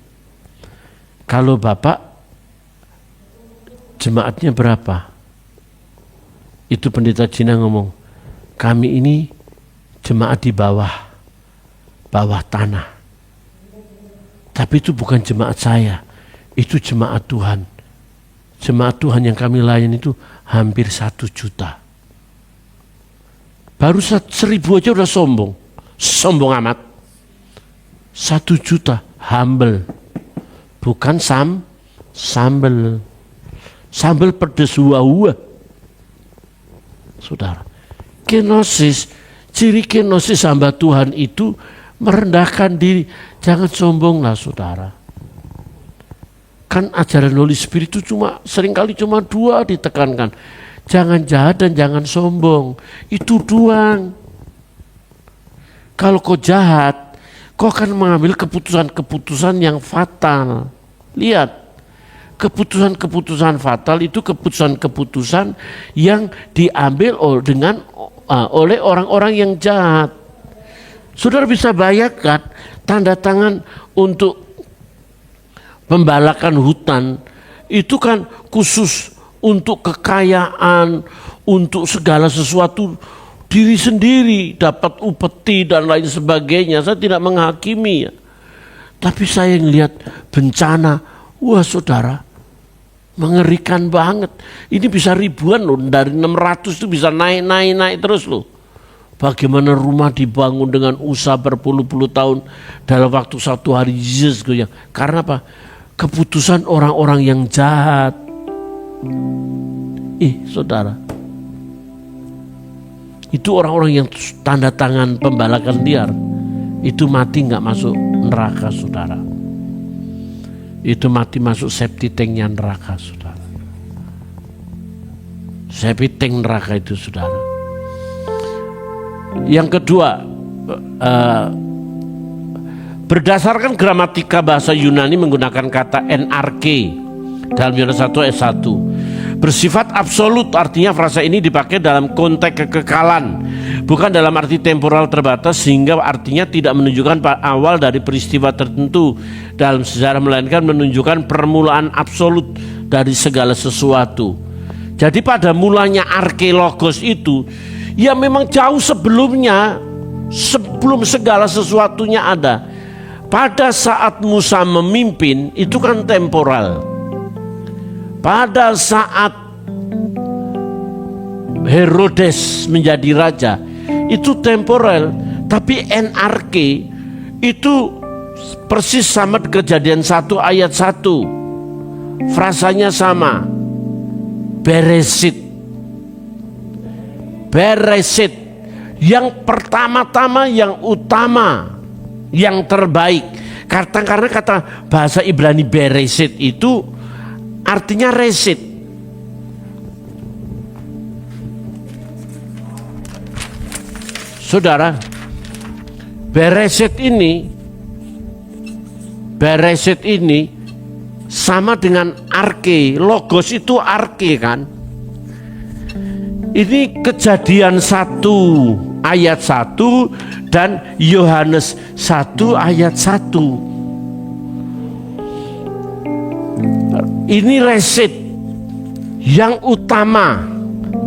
kalau bapak jemaatnya berapa? Itu pendeta Cina ngomong, kami ini jemaat di bawah tanah. Tapi itu bukan jemaat saya, itu jemaat Tuhan. Jemaat Tuhan yang kami layani itu hampir 1 juta. Baru 1000 aja udah sombong amat. 1 juta, humble. Bukan sambel pedes uah. Saudara, kenosis, ciri kenosis hamba Tuhan itu merendahkan diri. Jangan sombong lah saudara. Kan ajaran Holy Spirit itu seringkali cuma 2 ditekankan. Jangan jahat dan jangan sombong. Itu doang. Kalau kau jahat, kau akan mengambil keputusan-keputusan yang fatal. Lihat, keputusan-keputusan fatal itu keputusan-keputusan yang diambil oleh orang-orang yang jahat. Saudara bisa bayangkan tanda tangan untuk pembalakan hutan itu kan khusus untuk kekayaan, untuk segala sesuatu diri sendiri, dapat upeti dan lain sebagainya. Saya tidak menghakimi ya. Tapi saya melihat bencana, wah saudara, mengerikan banget. Ini bisa ribuan loh, dari 600 itu bisa naik terus loh. Bagaimana rumah dibangun dengan usaha berpuluh-puluh tahun dalam waktu satu hari. Yesus, karena apa? Keputusan orang-orang yang jahat. Saudara, itu orang-orang yang tanda tangan pembalakan liar, itu mati nggak masuk neraka, saudara. Itu mati masuk septic tanknya neraka, saudara. Septic tank neraka itu, saudara. Yang kedua, berdasarkan gramatika bahasa Yunani menggunakan kata NRK dalam Yohanes 1 ayat 1. Bersifat absolut, artinya frasa ini dipakai dalam konteks kekekalan, bukan dalam arti temporal terbatas, sehingga artinya tidak menunjukkan awal dari peristiwa tertentu dalam sejarah, melainkan menunjukkan permulaan absolut dari segala sesuatu. Jadi pada mulanya arkeologos itu ya memang jauh sebelumnya, sebelum segala sesuatunya ada. Pada saat Musa memimpin itu kan temporal. Pada saat Herodes menjadi raja itu temporal, tapi NRK itu persis sama Kejadian 1 ayat 1. Frasanya sama. Beresit. Beresit. Yang pertama-tama, yang utama, yang terbaik. Karena kata bahasa Ibrani beresit itu artinya resit. Saudara, beresit ini sama dengan arke. Logos itu arke kan. Ini Kejadian 1 ayat 1 dan Yohanes 1 ayat 1. Ini resit yang utama,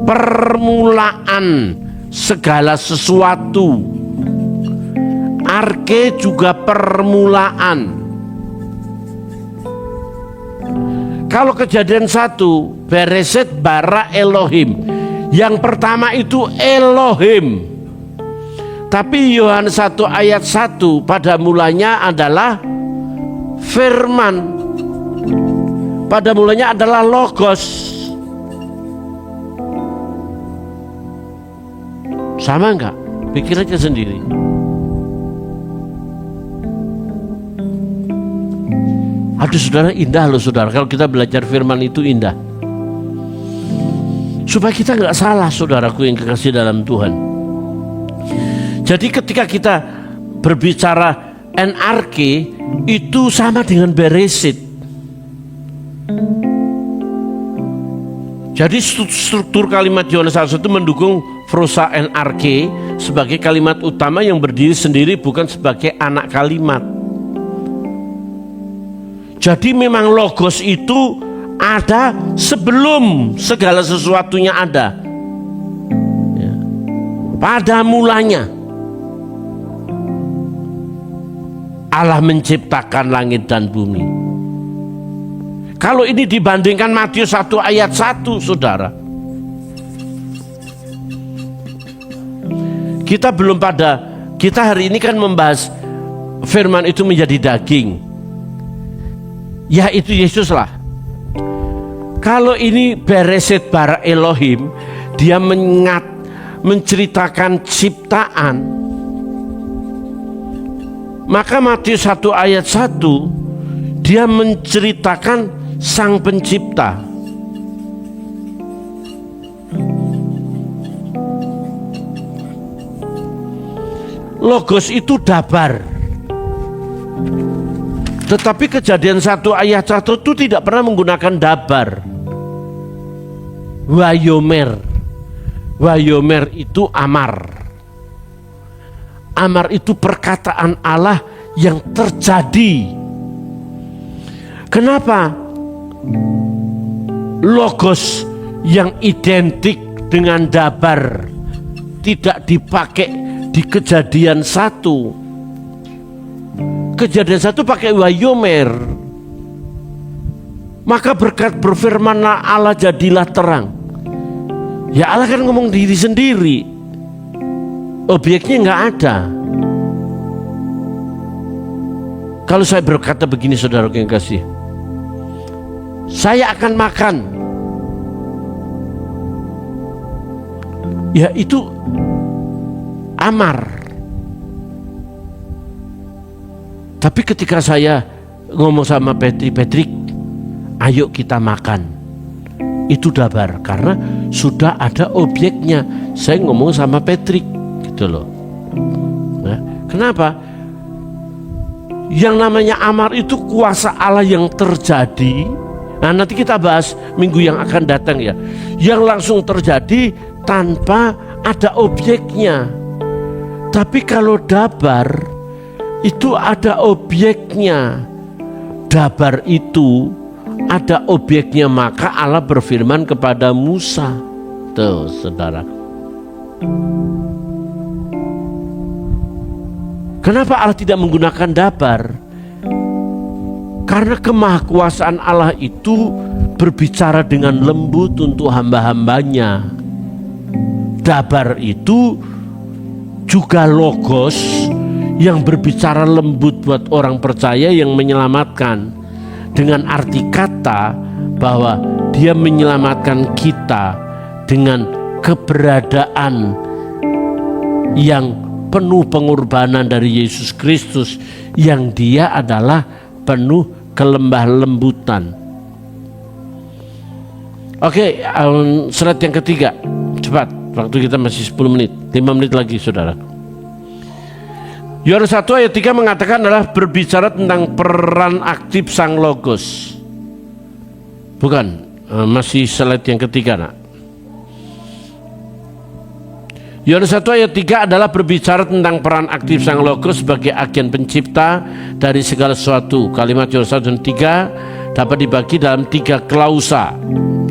permulaan segala sesuatu. Arke juga permulaan. Kalau Kejadian 1, beresit bara Elohim. Yang pertama itu Elohim. Tapi Yohanes 1 ayat 1 pada mulanya adalah firman. Pada mulanya adalah logos. Sama enggak? Pikir aja sendiri. Aduh saudara, indah loh saudara. Kalau kita belajar firman itu indah. Supaya kita enggak salah, saudaraku yang kekasih dalam Tuhan. Jadi ketika kita berbicara NRK itu sama dengan beresit. Jadi struktur kalimat Yohanes 1 itu mendukung prosa NRK sebagai kalimat utama yang berdiri sendiri, bukan sebagai anak kalimat. Jadi memang logos itu ada sebelum segala sesuatunya ada. Ya. Pada mulanya Allah menciptakan langit dan bumi. Kalau ini dibandingkan Matius 1 ayat 1, saudara, kita hari ini kan membahas firman itu menjadi daging. Ya itu Yesus lah. Kalau ini beresit bara Elohim, dia menceritakan ciptaan. Maka Matius 1 ayat 1 dia menceritakan Sang Pencipta. Logos itu dabar. Tetapi Kejadian 1 ayat 1 itu tidak pernah menggunakan dabar. Wayomer. Wayomer itu amar. Amar itu perkataan Allah yang terjadi. Kenapa? Logos yang identik dengan dabar tidak dipakai di Kejadian 1. Kejadian 1 pakai wayomer. Maka berkat berfirmanlah Allah jadilah terang. Ya Allah kan ngomong diri sendiri. Objeknya nggak ada. Kalau saya berkata begini, saudara yang kasih, saya akan makan. Ya itu amar. Tapi ketika saya ngomong sama Patrick, ayo kita makan, itu dabar karena sudah ada objeknya. Saya ngomong sama Patrick, gitu loh. Nah, kenapa? Yang namanya amar itu kuasa Allah yang terjadi. Nah, nanti kita bahas minggu yang akan datang ya. Yang langsung terjadi tanpa ada objeknya. Tapi kalau dabar itu ada objeknya. Dabar itu ada objeknya, maka Allah berfirman kepada Musa. Tuh, saudara. Kenapa Allah tidak menggunakan dabar? Karena kemahakuasaan Allah itu berbicara dengan lembut untuk hamba-hambanya. Dabar itu juga logos yang berbicara lembut buat orang percaya yang menyelamatkan. Dengan arti kata bahwa dia menyelamatkan kita dengan keberadaan yang penuh pengorbanan dari Yesus Kristus, yang dia adalah penuh kelembah lembutan. Oke, slide yang ketiga. Cepat, waktu kita masih 10 menit, 5 menit lagi, saudara. Yohanes 1 ayat 3 mengatakan adalah berbicara tentang peran aktif Sang Logos. Bukan, masih slide yang ketiga, nak. Yohanes 1 ayat 3 adalah berbicara tentang peran aktif Sang Logos sebagai agen pencipta dari segala sesuatu. Kalimat Yohanes 1 dan 3 dapat dibagi dalam 3 klausa.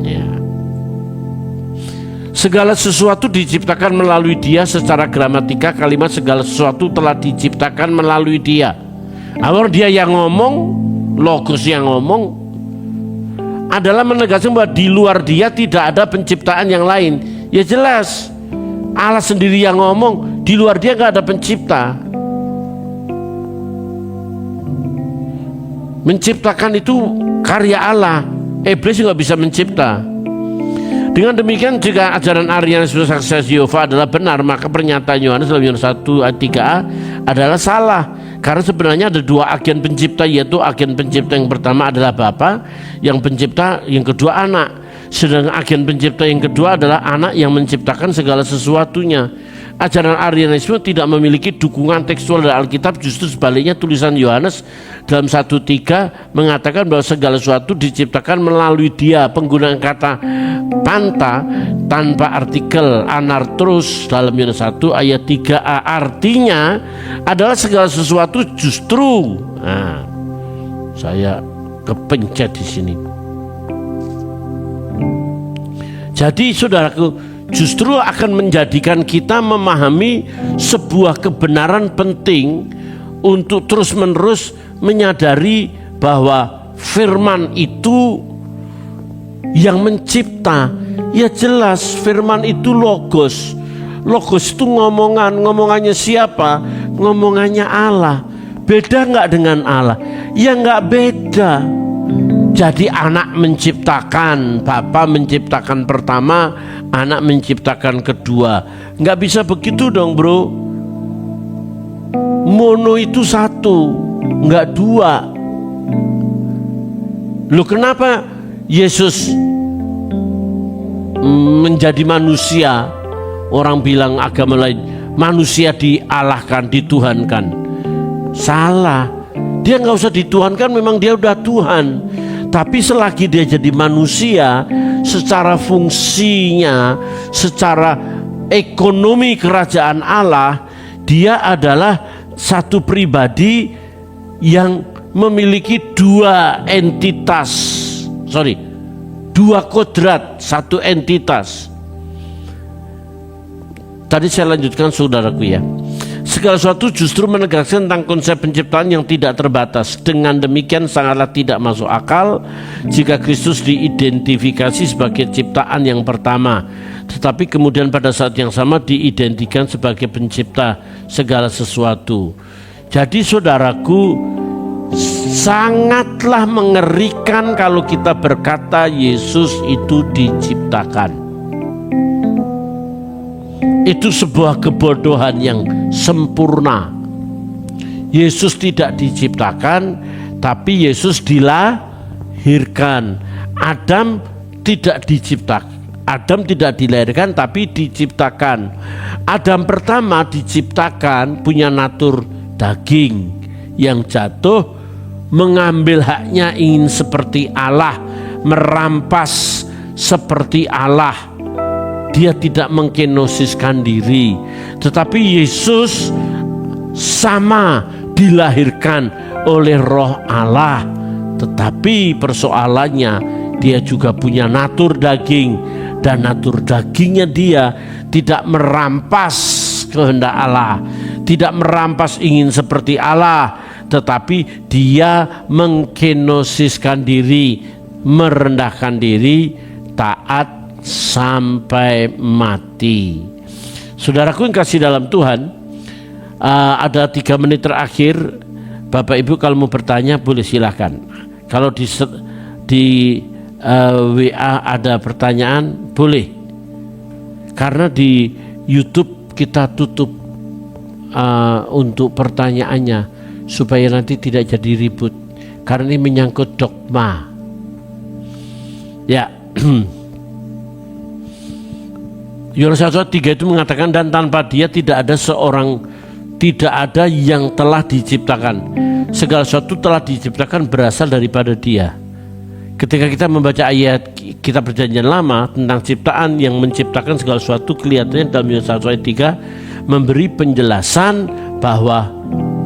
Ya. Segala sesuatu diciptakan melalui dia. Secara gramatika kalimat segala sesuatu telah diciptakan melalui dia. Awal dia yang ngomong, Logos yang ngomong, adalah menegaskan bahwa di luar dia tidak ada penciptaan yang lain. Ya jelas, Allah sendiri yang ngomong, di luar dia gak ada pencipta. Menciptakan itu karya Allah. Iblis juga bisa mencipta. Dengan demikian, jika ajaran Arianis saksi Yehova adalah benar, maka pernyataan Yohanes dalam Yohanes 1 ayat 3a adalah salah. Karena sebenarnya ada 2 agen pencipta, yaitu agen pencipta yang pertama adalah Bapa, yang pencipta yang kedua Anak. Sedangkan agen pencipta yang kedua adalah Anak yang menciptakan segala sesuatunya. Ajaran Arianisme tidak memiliki dukungan tekstual dari Alkitab, justru sebaliknya tulisan Yohanes dalam 1:3 mengatakan bahwa segala sesuatu diciptakan melalui dia. Penggunaan kata panta tanpa artikel anartros dalam Yohanes 1 ayat 3a artinya adalah segala sesuatu justru. Nah, saya kepencet di sini. Jadi saudaraku, justru akan menjadikan kita memahami sebuah kebenaran penting untuk terus-menerus menyadari bahwa firman itu yang mencipta. Ya jelas, firman itu logos. Logos itu ngomongannya siapa? Ngomongannya Allah. Beda nggak dengan Allah? Ya nggak beda. Jadi Anak menciptakan, Bapa menciptakan pertama, Anak menciptakan kedua. Nggak bisa begitu dong, bro. Mono itu satu, nggak dua. Loh, kenapa Yesus menjadi manusia? Orang bilang agama lain, manusia dialahkan, dituhankan. Salah. Dia nggak usah dituhankan, memang dia udah Tuhan. Tapi selagi dia jadi manusia, secara fungsinya, secara ekonomi kerajaan Allah, dia adalah satu pribadi yang memiliki dua kodrat, satu entitas. Tadi saya lanjutkan saudaraku ya. Segala sesuatu justru menegaskan tentang konsep penciptaan yang tidak terbatas. Dengan demikian sangatlah tidak masuk akal jika Kristus diidentifikasi sebagai ciptaan yang pertama, tetapi kemudian pada saat yang sama diidentikan sebagai pencipta segala sesuatu. Jadi saudaraku, sangatlah mengerikan kalau kita berkata Yesus itu diciptakan. Itu sebuah kebodohan yang sempurna. Yesus tidak diciptakan, tapi Yesus dilahirkan. Adam tidak dilahirkan, tapi diciptakan. Adam pertama diciptakan punya natur daging yang jatuh, mengambil haknya, ingin seperti Allah, merampas seperti Allah. Dia tidak mengkenosiskan diri, tetapi Yesus sama dilahirkan oleh Roh Allah. Tetapi persoalannya, dia juga punya natur daging, dan natur dagingnya dia tidak merampas kehendak Allah, tidak merampas ingin seperti Allah, tetapi dia mengkenosiskan diri, merendahkan diri, taat sampai mati. Saudaraku yang kasih dalam Tuhan, ada 3 menit terakhir. Bapak Ibu kalau mau bertanya boleh silakan. Kalau di WA ada pertanyaan boleh, karena di YouTube kita tutup untuk pertanyaannya supaya nanti tidak jadi ribut, karena ini menyangkut dogma ya. Yohanes 1:3 itu mengatakan, dan tanpa dia tidak ada yang telah diciptakan. Segala sesuatu telah diciptakan berasal daripada dia. Ketika kita membaca ayat kita perjanjian lama tentang ciptaan yang menciptakan segala sesuatu, kelihatannya dalam Yohanes 1:3 memberi penjelasan bahwa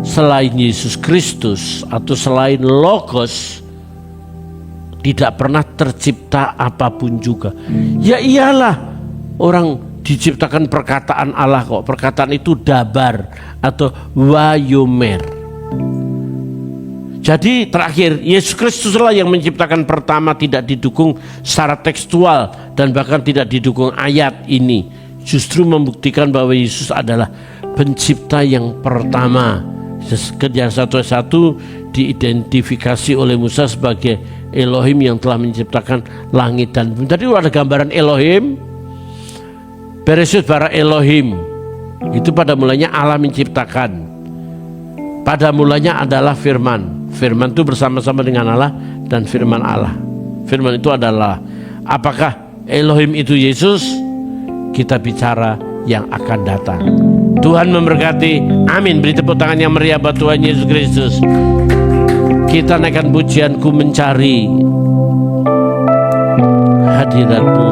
selain Yesus Kristus atau selain Logos tidak pernah tercipta apapun juga. Ya iyalah, orang diciptakan perkataan Allah kok. Perkataan itu dabar atau wayomer. Jadi terakhir, Yesus Kristuslah yang menciptakan pertama, tidak didukung secara tekstual dan bahkan tidak didukung ayat ini. Justru membuktikan bahwa Yesus adalah pencipta yang pertama. Yohanes 1:1 diidentifikasi oleh Musa sebagai Elohim yang telah menciptakan langit dan bumi. Tadi ada gambaran Elohim, Bereshit bara Elohim. Itu pada mulanya Allah menciptakan. Pada mulanya adalah firman. Firman itu bersama-sama dengan Allah dan firman Allah. Firman itu adalah, apakah Elohim itu Yesus? Kita bicara yang akan datang. Tuhan memberkati. Amin. Beri tepuk tangan yang meriah buat Tuhan Yesus Kristus. Kita naikkan pujian, ku mencari hadirat-Mu.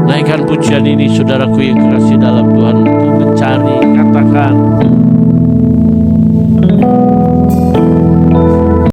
Naikkan pujian ini saudaraku yang kasih dalam Tuhan, ku mencari, katakan